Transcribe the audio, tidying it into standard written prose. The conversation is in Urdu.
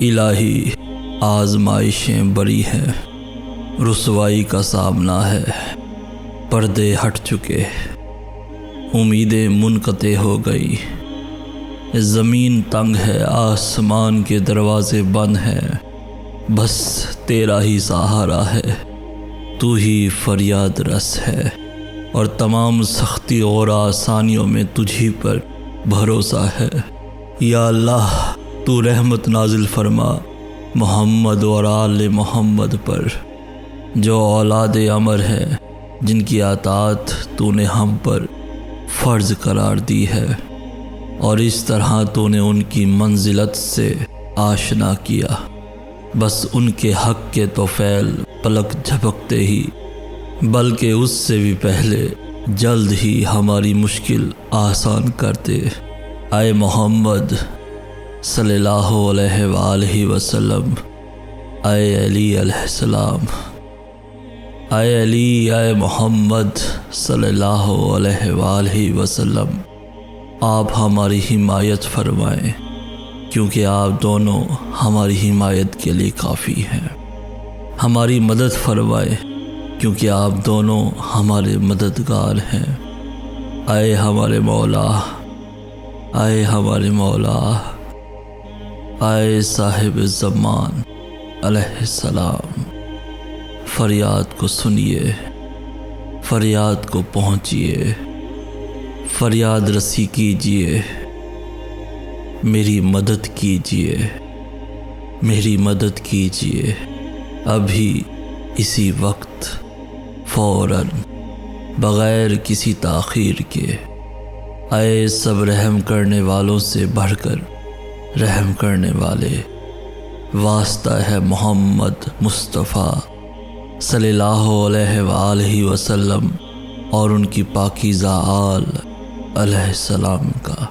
الہی آزمائشیں بڑی ہیں، رسوائی کا سامنا ہے، پردے ہٹ چکے، امیدیں منقطع ہو گئی، زمین تنگ ہے، آسمان کے دروازے بند ہیں، بس تیرا ہی سہارا ہے، تو ہی فریاد رس ہے، اور تمام سختی اور آسانیوں میں تجھی پر بھروسہ ہے۔ یا اللہ تو رحمت نازل فرما محمد اور آل محمد پر، جو اولاد عمر ہے، جن کی اطاعت تو نے ہم پر فرض قرار دی ہے، اور اس طرح تو نے ان کی منزلت سے آشنا کیا، بس ان کے حق کے طفیل پلک جھپکتے ہی، بلکہ اس سے بھی پہلے جلد ہی ہماری مشکل آسان کرتے۔ اے محمد صلی اللہ علیہ وآلہ وسلم، اے علی علیہ السلام، اے علی، اے محمد صلی اللہ علیہ وآلہ وسلم، آپ ہماری حمایت فرمائیں، کیونکہ آپ دونوں ہماری حمایت کے لیے کافی ہیں۔ ہماری مدد فرمائیں، کیونکہ آپ دونوں ہمارے مددگار ہیں۔ اے ہمارے مولا، اے ہمارے مولا، اے صاحب زمان علیہ السلام، فریاد کو سنیے، فریاد کو پہنچیے، فریاد رسی کیجیے، میری مدد کیجیے، میری مدد کیجیے، ابھی اسی وقت، فوراً، بغیر کسی تاخیر کے۔ اے سب رحم کرنے والوں سے بڑھ کر رحم کرنے والے، واسطہ ہے محمد مصطفیٰ صلی اللہ علیہ وآلہ وسلم اور ان کی پاکیزہ آل علیہ السلام کا۔